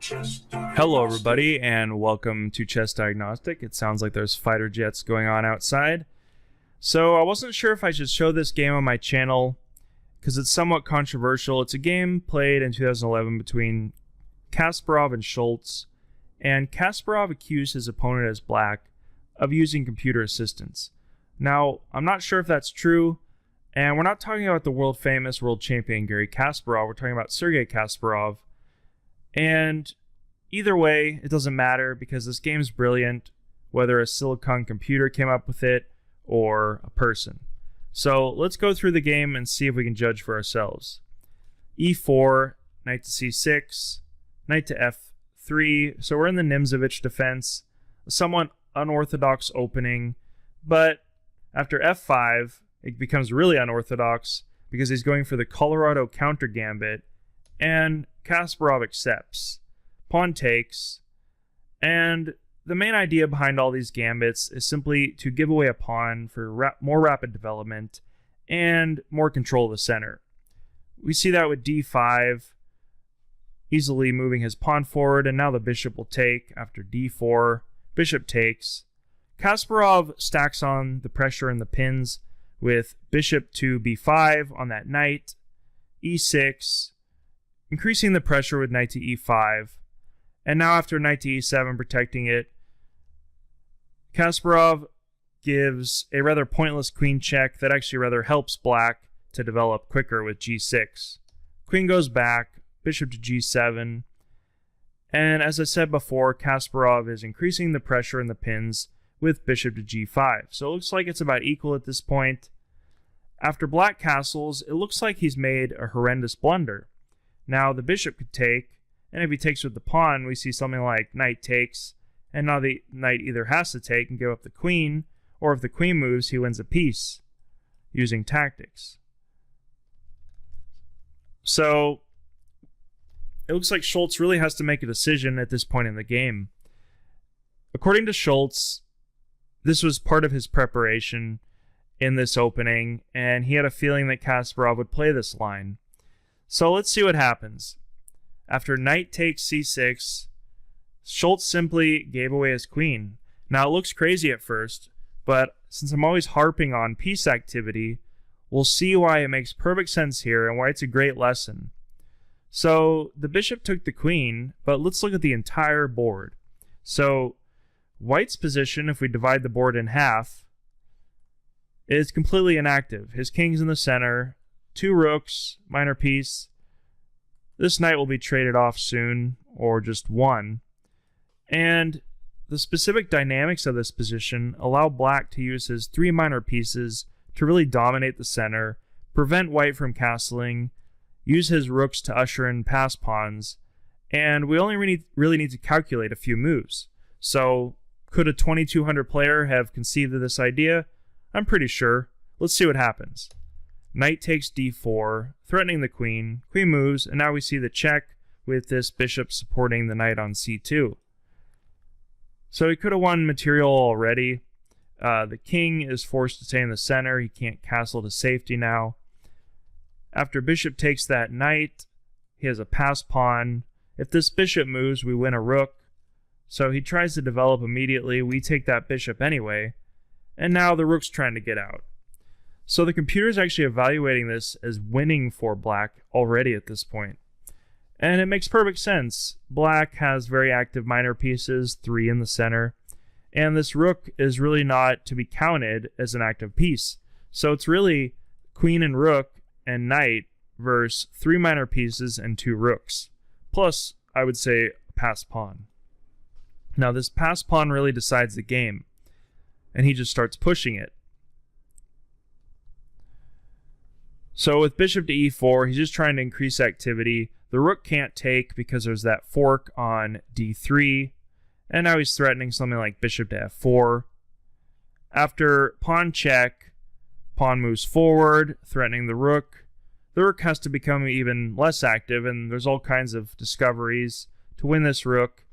Hello everybody and welcome to ChessDiagnostic. It sounds like there's fighter jets going on outside. So I wasn't sure if I should show this game on my channel because it's somewhat controversial. It's a game played in 2011 between Kasparov and Schulz, and Kasparov accused his opponent as black of using computer assistance. Now, I'm not sure if that's true, and we're not talking about the world famous world champion Garry Kasparov, we're talking about Sergey Kasparov. And either way, it doesn't matter because this game's brilliant, whether a silicon computer came up with it or a person. So let's go through the game and see if we can judge for ourselves. E4, knight to c6, knight to f3. So we're in the Nimzovich defense, a somewhat unorthodox opening, but after f5, it becomes really unorthodox because he's going for the Colorado counter gambit, and Kasparov accepts. Pawn takes, and the main idea behind all these gambits is simply to give away a pawn for more rapid development and more control of the center. We see that with d5, easily moving his pawn forward, and now the bishop will take after d4. Bishop takes. Kasparov stacks on the pressure and the pins with bishop to b5 on that knight, e6, increasing the pressure with knight to e5, and now after knight to e7 protecting it, Kasparov gives a rather pointless queen check that actually rather helps black to develop quicker with g6. Queen goes back, bishop to g7, and as I said before, Kasparov is increasing the pressure and the pins with bishop to g5. So it looks like it's about equal at this point. After black castles, it looks like he's made a horrendous blunder. Now the bishop could take, and if he takes with the pawn, we see something like knight takes, and now the knight either has to take and give up the queen, or if the queen moves, he wins a piece using tactics. So it looks like Schulz really has to make a decision at this point in the game. According to Schulz, this was part of his preparation in this opening, and he had a feeling that Kasparov would play this line. So let's see what happens. After knight takes c6, Schulz simply gave away his queen. Now it looks crazy at first, but since I'm always harping on piece activity, we'll see why it makes perfect sense here and why it's a great lesson. So the bishop took the queen, but let's look at the entire board. So white's position, if we divide the board in half, is completely inactive. His king's in the center, two rooks, minor piece. This knight will be traded off soon, or just one. And the specific dynamics of this position allow black to use his three minor pieces to really dominate the center, prevent white from castling, use his rooks to usher in pass pawns, and we only really need to calculate a few moves. So could a 2200 player have conceived of this idea? I'm pretty sure. Let's see what happens. Knight takes d4, threatening the queen. Queen moves, and now we see the check with this bishop supporting the knight on c2. So he could have won material already. The king is forced to stay in the center. He can't castle to safety now. After bishop takes that knight, he has a pass pawn. If this bishop moves, we win a rook. So he tries to develop immediately. We take that bishop anyway. And now the rook's trying to get out. So the computer is actually evaluating this as winning for black already at this point. And it makes perfect sense. Black has very active minor pieces, 3 in the center, and this rook is really not to be counted as an active piece. So it's really queen and rook and knight versus 3 minor pieces and 2 rooks. Plus, I would say, a pass pawn. Now this pass pawn really decides the game, and he just starts pushing it. So with bishop to e4, he's just trying to increase activity. The rook can't take because there's that fork on d3, and now he's threatening something like bishop to f4. After pawn check, pawn moves forward, threatening the rook. The rook has to become even less active, and there's all kinds of discoveries to win this rook.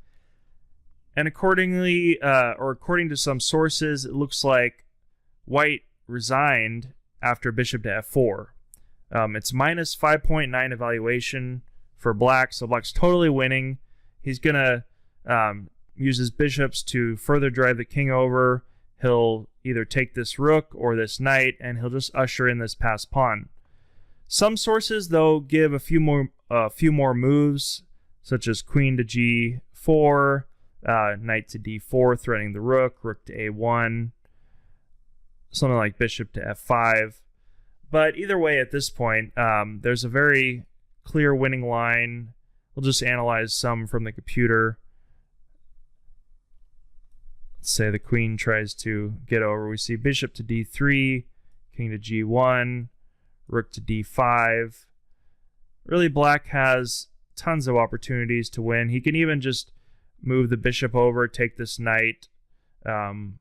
And accordingly, or according to some sources, it looks like white resigned after bishop to f4. It's minus 5.9 evaluation for black, so black's totally winning. he's going to use his bishops to further drive the king over. He'll either take this rook or this knight, and he'll just usher in this passed pawn. Some sources, though, give a few more moves, such as queen to g4, knight to d4, threatening the rook to a1, something like bishop to f5. But either way, at this point, there's a very clear winning line. We'll just analyze some from the computer. Let's say the queen tries to get over. We see bishop to d3, king to g1, rook to d5. Really, black has tons of opportunities to win. He can even just move the bishop over, take this knight, and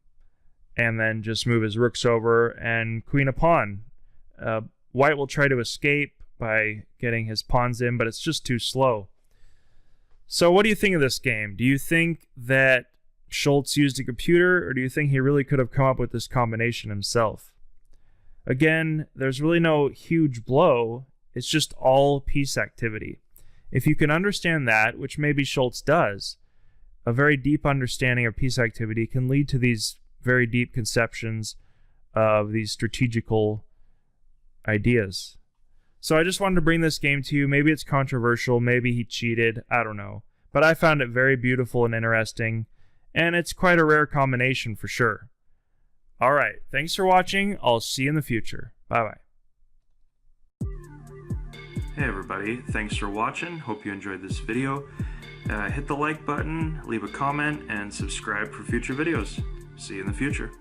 then just move his rooks over and queen a pawn. White will try to escape by getting his pawns in, but it's just too slow. So what do you think of this game? Do you think that Schulz used a computer, or do you think he really could have come up with this combination himself? Again, there's really no huge blow. It's just all piece activity. If you can understand that, which maybe Schulz does, a very deep understanding of piece activity can lead to these very deep conceptions of these strategical ideas. So I just wanted to bring this game to you. Maybe it's controversial, maybe he cheated, I don't know. But I found it very beautiful and interesting, and it's quite a rare combination for sure. Alright, thanks for watching. I'll see you in the future. Bye-bye. Hey everybody, thanks for watching. Hope you enjoyed this video. Hit the like button, leave a comment, and subscribe for future videos. See you in the future.